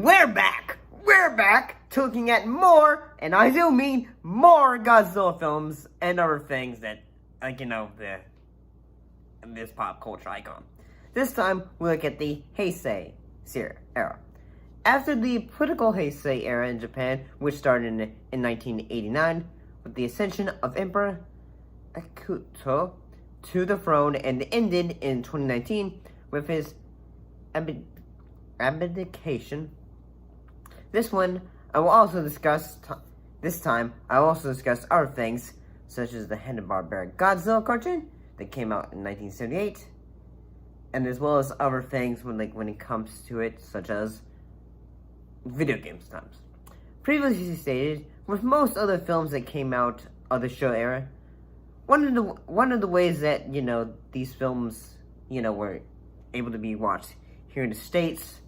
We're back! We're back to looking at more, and I do mean more Godzilla films and other things that, this pop culture icon. This time, we look at the Heisei era. After the political Heisei era in Japan, which started in 1989, with the ascension of Emperor Akihito to the throne and ended in 2019 with his abdication. This time I will also discuss other things, such as the Hanna Barbera Godzilla cartoon that came out in 1978, and as well as other things when it comes to it, such as video games times. Previously stated, with most other films that came out of the show era, one of the ways that these films were able to be watched here in the States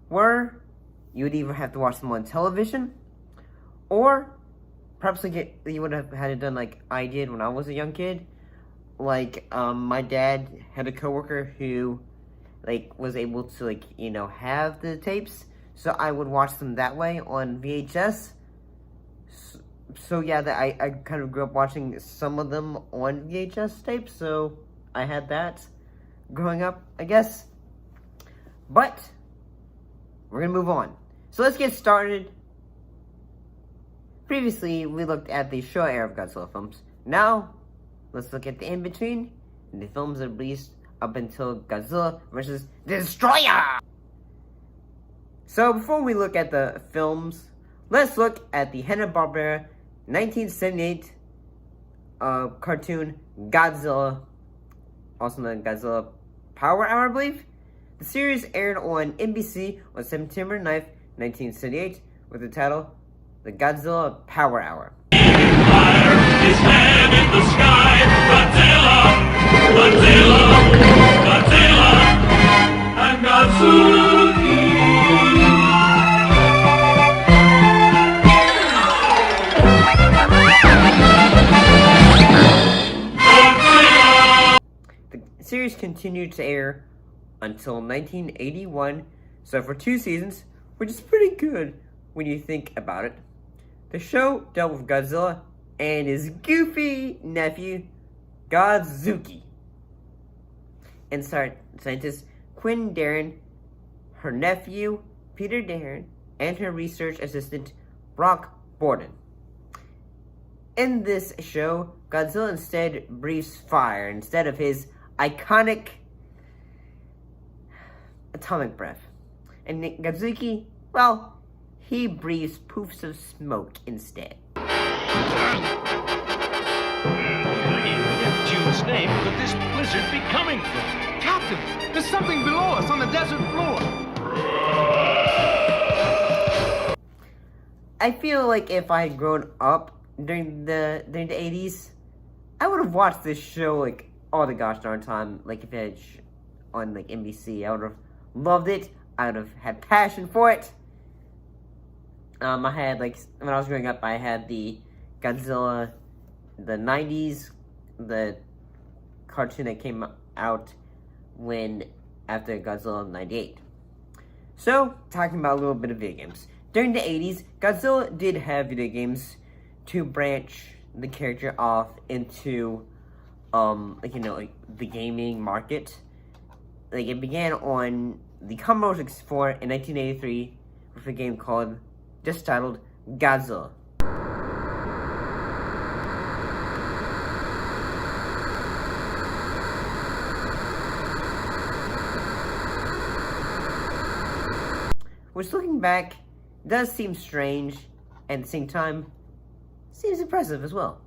were you would either have to watch them on television, or perhaps you would have had it done like I did when I was a young kid. My dad had a coworker who was able to have the tapes, so I would watch them that way on VHS. So yeah, I kind of grew up watching some of them on VHS tapes, so I had that growing up, I guess. But we're gonna move on. So let's get started. Previously, we looked at the show era of Godzilla films. Now, let's look at the in-between, the films that released up until Godzilla vs. Destroyah! So, before we look at the films, let's look at the Hanna Barbera 1978 cartoon Godzilla, also known as Godzilla Power Hour, I believe. The series aired on NBC on September 9th, 1978, with the title The Godzilla Power Hour. Fire is head in the sky. Godzilla, Godzilla, Godzilla, and Godzuki. The series continued to air until 1981, so for 2 seasons, which is pretty good when you think about it. The show dealt with Godzilla and his goofy nephew, Godzuki, and scientist Quinn Darren, her nephew, Peter Darren, and her research assistant, Brock Borden. In this show, Godzilla instead breathes fire instead of his iconic atomic breath. And Godzuki, well, he breathes poofs of smoke instead. Neptune's name could this blizzard be coming from? Captain, there's something below us on the desert floor. I feel like if I had grown up during the 80s, I would have watched this show all the gosh darn time. If it had on NBC, I would have loved it. I would have had passion for it. I had when I was growing up, I had the Godzilla, the 90s, the cartoon that came out after Godzilla 98. So, talking about a little bit of video games. During the 80s, Godzilla did have video games to branch the character off into, the gaming market. It began on the Commodore 64 in 1983 with a game just titled Godzilla. Which, looking back, does seem strange, and at the same time, seems impressive as well.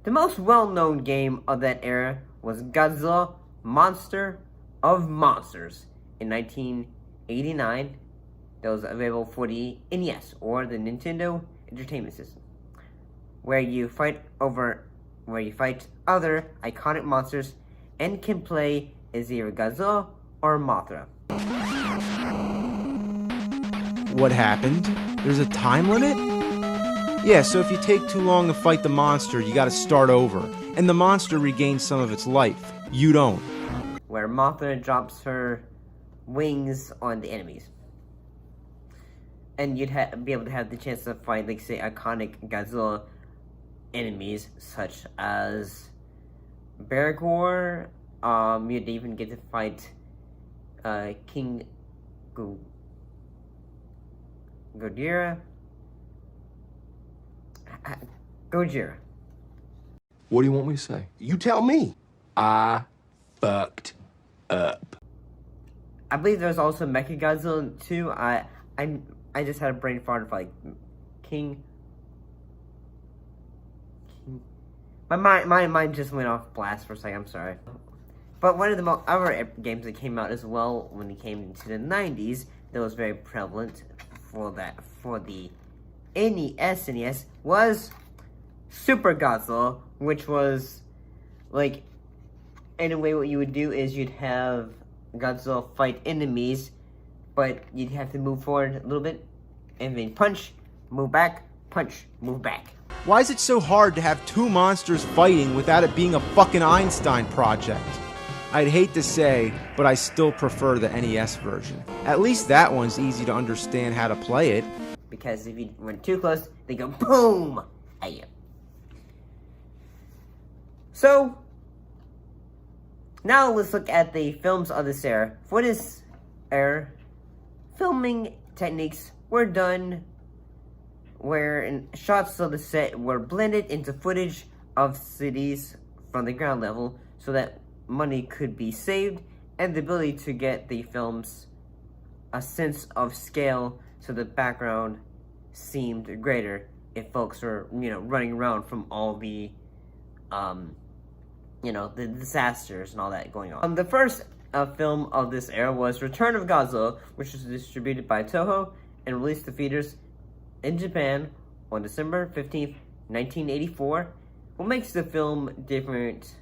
The most well-known game of that era was Godzilla Monster of Monsters in 1989. That was available for the NES, or the Nintendo Entertainment System, where you fight other iconic monsters and can play as either Godzilla or Mothra. What happened? There's a time limit? Yeah, so if you take too long to fight the monster, you gotta start over. And the monster regains some of its life. You don't. Where Mothra drops her wings on the enemies. And you'd be able to have the chance to fight, like, say, iconic Godzilla enemies, such as Baragor. You'd even get to fight King Gojira. Gojira. What do you want me to say? You tell me. I fucked up. I believe there's also Mechagodzilla too. I just had a brain fart of like King. My mind just went off blast for a second. I'm sorry. But one of the other games that came out as well when it came into the 90s that was very prevalent for the NES was Super Godzilla, which was like, in a way, what you would do is you'd have Godzilla fight enemies, but you'd have to move forward a little bit, and then punch, move back, punch, move back. Why is it so hard to have two monsters fighting without it being a fucking Einstein project? I'd hate to say, but I still prefer the NES version. At least that one's easy to understand how to play it. Because if you went too close, they go boom at you. So, now let's look at the films of this era. For this era, filming techniques were done where shots of the set were blended into footage of cities from the ground level so that money could be saved and the ability to get the films a sense of scale so the background seemed greater if folks were, running around from all the, the disasters and all that going on. The first film of this era was Return of Godzilla, which was distributed by Toho and released to theaters in Japan on December 15th, 1984. What makes the film different,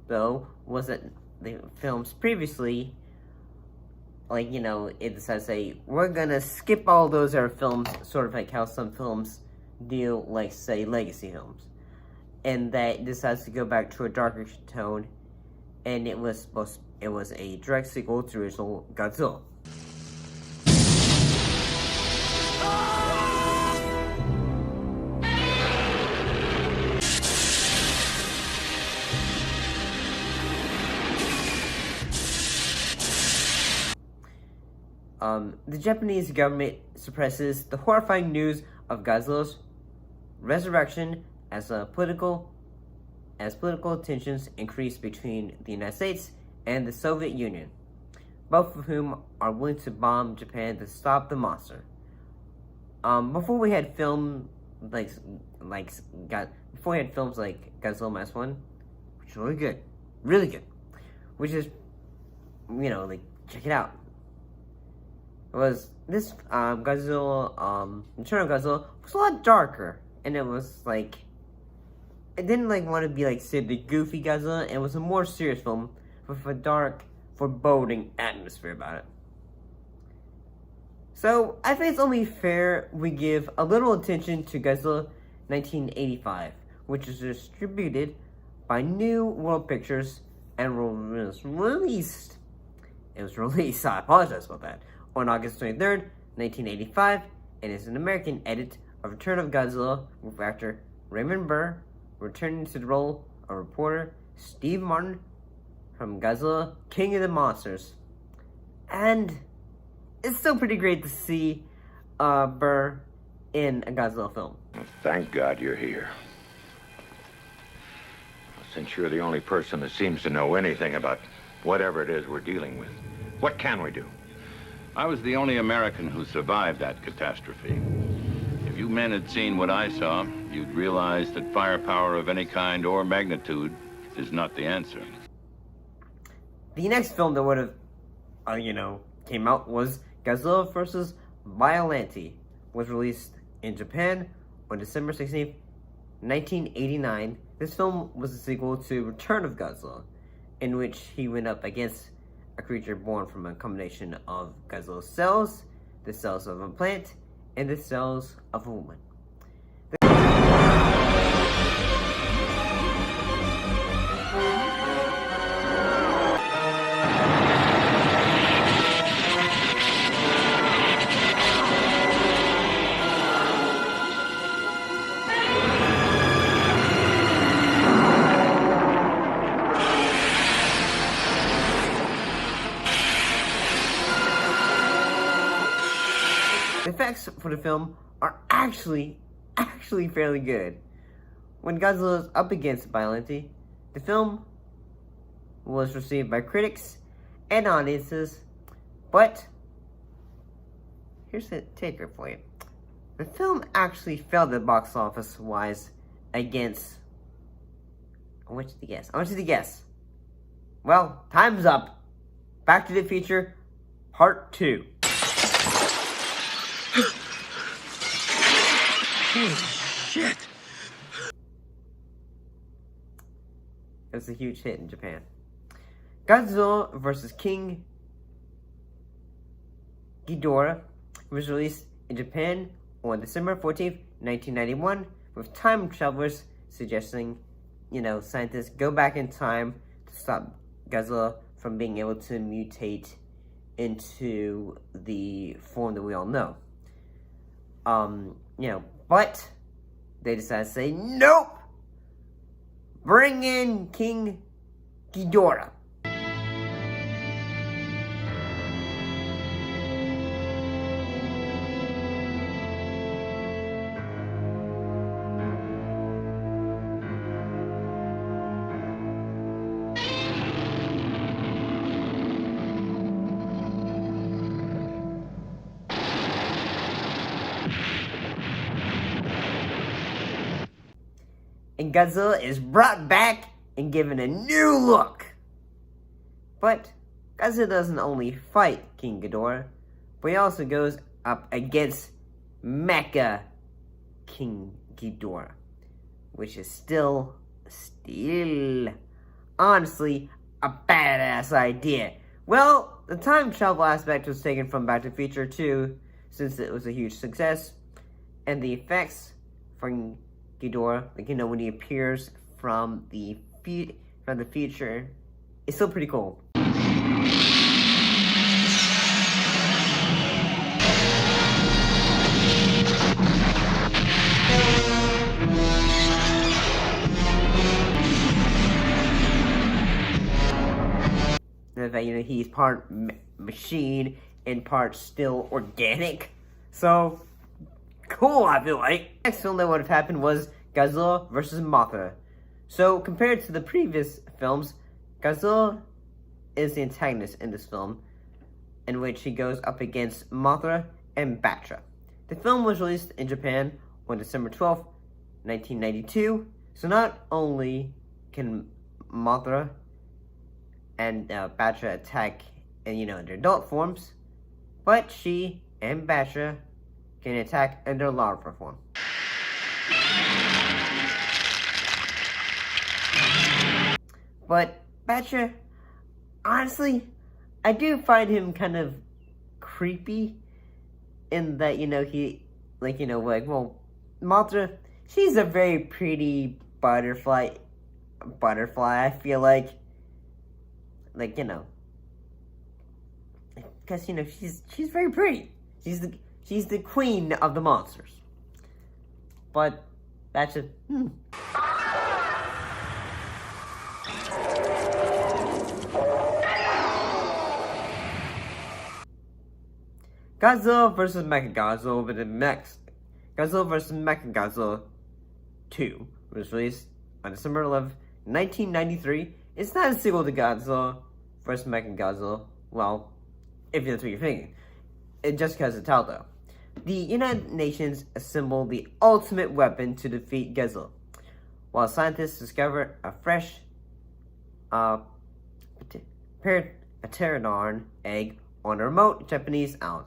though, was that the films previously, it decided to say, we're gonna skip all those era films, sort of like how some films deal, like, say, legacy films. And that decides to go back to a darker tone, and it was a direct sequel to original Godzilla. The Japanese government suppresses the horrifying news of Godzilla's resurrection as political tensions increase between the United States and the Soviet Union, both of whom are willing to bomb Japan to stop the monster. Before we had films like Godzilla Minus One, which is really good, which is check it out. Was this Godzilla Return of Godzilla was a lot darker, and it was it didn't want to be say the goofy Godzilla, and it was a more serious film with a dark, foreboding atmosphere about it. So I think it's only fair we give a little attention to Godzilla 1985, which is distributed by New World Pictures and was released. It was released, I apologize about that, on August 23rd, 1985, and is an American edit of Return of Godzilla with actor Raymond Burr returning to the role of reporter Steve Martin from Godzilla King of the Monsters. And it's still pretty great to see Burr in a Godzilla film. Thank God you're here. Since you're the only person that seems to know anything about whatever it is we're dealing with, what can we do? I was the only American who survived that catastrophe. If you men had seen what I saw, you'd realize that firepower of any kind or magnitude is not the answer. The next film that would have, came out was Godzilla vs. Biollante, was released in Japan on December 16th, 1989. This film was a sequel to Return of Godzilla, in which he went up against a creature born from a combination of Godzilla's cells the cells of a plant, and the cells of a woman. The effects for the film are actually fairly good. When Godzilla is up against violence, the film was received by critics and audiences, but here's the taker for you. The film actually failed at box office wise against, I want you to guess. Well, time's up. Back to the Future, Part 2. Holy shit. It was a huge hit in Japan. Godzilla vs. King Ghidorah was released in Japan on December 14th, 1991, with time travelers suggesting, scientists go back in time to stop Godzilla from being able to mutate into the form that we all know. But they decided to say, nope! Bring in King Ghidorah. And Godzilla is brought back and given a new look. But Godzilla doesn't only fight King Ghidorah, but he also goes up against Mecha King Ghidorah, which is still, honestly, a badass idea. Well, the time travel aspect was taken from Back to the Future 2, since it was a huge success, and the effects from Ghidorah, when he appears from the future, it's still pretty cool. And that he's part machine and part still organic, so cool, I feel like. Next film that would have happened was Godzilla vs. Mothra. So, compared to the previous films, Godzilla is the antagonist in this film, in which he goes up against Mothra and Batra. The film was released in Japan on December 12th, 1992, so not only can Mothra and Batra attack in, their adult forms, but she and Batra can attack in their larva form. But Batra, honestly, I do find him kind of creepy in that, Mothra, she's a very pretty butterfly, I feel like, because, she's very pretty. She's the queen of the monsters. But that's just Godzilla vs. Mechagodzilla with the next Godzilla vs. Mechagodzilla 2 was released on December 11th, 1993. It's not a sequel to Godzilla vs. Mechagodzilla. Well, if that's what you're thinking. It just because it's out though. The United Nations assembled the ultimate weapon to defeat Godzilla, while scientists discover a fresh pterodon egg on a remote Japanese island.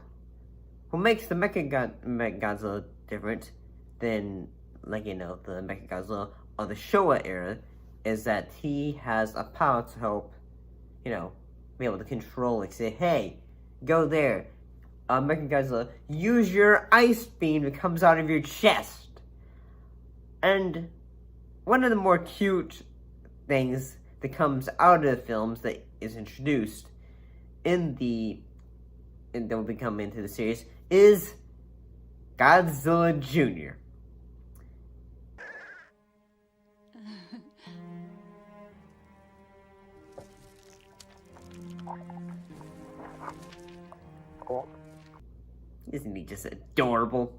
What makes the Mechagodzilla different than, the Mechagodzilla of the Showa era is that he has a power to help, be able to control, say, hey, go there, Mechagodzilla, use your ice beam that comes out of your chest. And one of the more cute things that comes out of the films that is introduced that will become into the series is Godzilla Jr. Isn't he just adorable?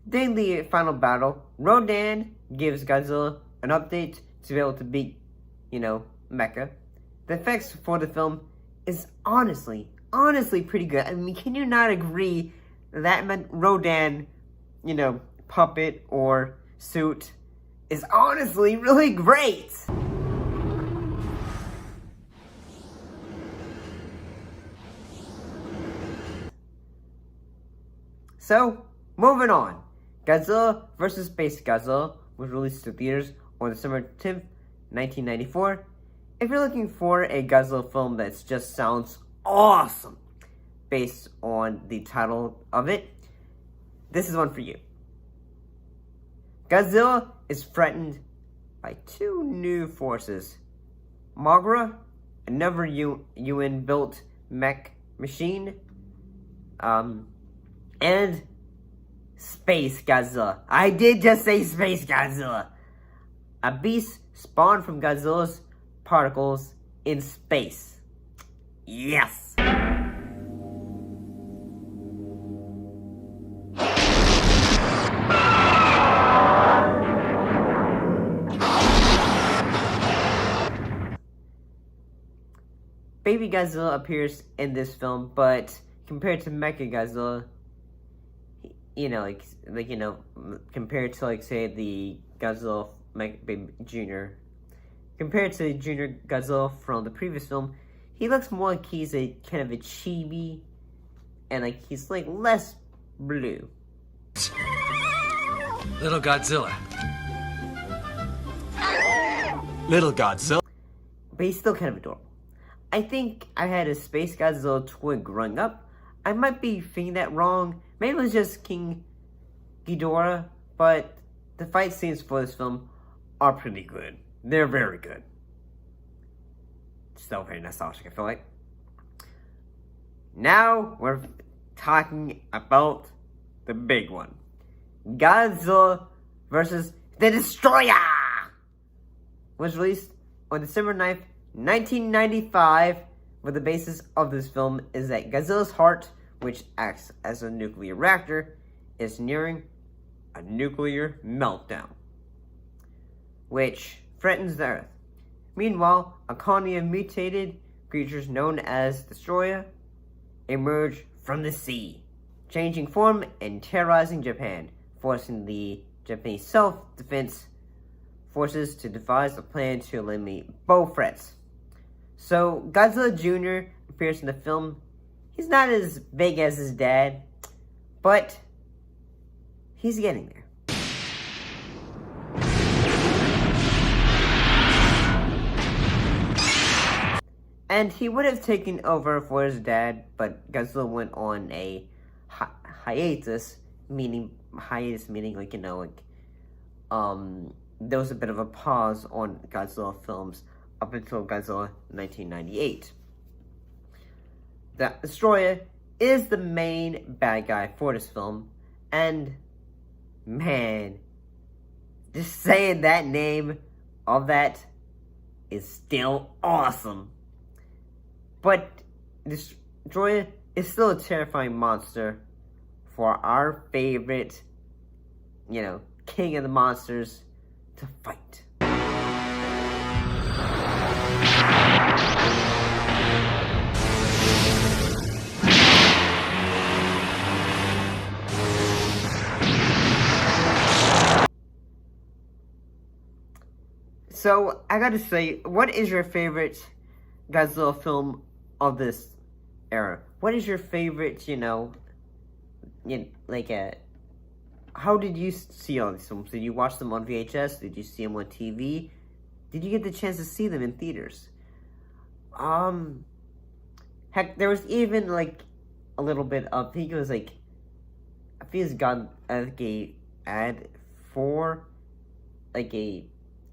During the final battle, Rodan gives Godzilla an update to be able to beat, Mecha. The effects for the film is honestly pretty good. I mean, can you not agree that Rodan, puppet or suit is honestly really great? So, moving on. Godzilla vs. Space Godzilla was released to theaters on December 10th, 1994. If you're looking for a Godzilla film that just sounds awesome based on the title of it, this is one for you. Godzilla is threatened by two new forces. Mogra, another UN-built mech machine, and Space Godzilla. I did just say Space Godzilla. A beast spawned from Godzilla's particles in space. Yes! Baby Godzilla appears in this film, but compared to Mecha Godzilla, compared to, say, the Godzilla Baby Jr., compared to Junior Godzilla from the previous film, he looks more like he's a kind of a chibi, and, he's, less blue. Little Godzilla. Little Godzilla. But he's still kind of adorable. I think I had a Space Godzilla twin growing up. I might be thinking that wrong. Maybe it was just King Ghidorah, but the fight scenes for this film are pretty good. They're very good. Still very nostalgic, I feel like. Now we're talking about the big one. Godzilla vs. the Destroyer was released on December 9th, 1995, where the basis of this film is that Godzilla's heart, which acts as a nuclear reactor, is nearing a nuclear meltdown, which threatens the Earth. Meanwhile, a colony of mutated creatures known as Destroyah emerge from the sea, changing form and terrorizing Japan, forcing the Japanese self-defense forces to devise a plan to eliminate both threats. So, Godzilla Jr. appears in the film. He's not as big as his dad, but he's getting there. And he would have taken over for his dad, but Godzilla went on a hiatus, meaning there was a bit of a pause on Godzilla films up until Godzilla 1998. The Destroyer is the main bad guy for this film, and man, just saying that name of that is still awesome. But Destroyer is still a terrifying monster for our favorite, king of the monsters to fight. So, I gotta say, what is your favorite Godzilla film of this era? What is your favorite, how did you see all these films? Did you watch them on VHS? Did you see them on TV? Did you get the chance to see them in theaters? Heck, there was even, a little bit of, I think it was like, I think it's got like a ad for, like a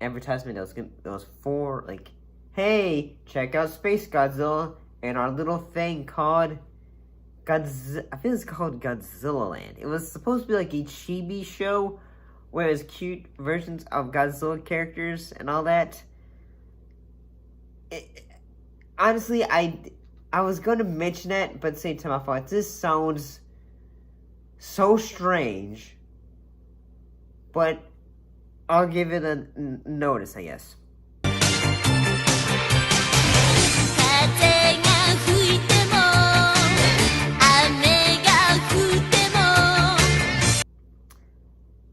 advertisement that was for, like, hey, check out Space Godzilla and our little thing called Godzilla. I think it's called Godzilla Land. It was supposed to be like a chibi show where it was cute versions of Godzilla characters and all that. Honestly, I was going to mention that, but at the same time I thought, this sounds so strange. But I'll give it a notice, I guess.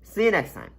See you next time.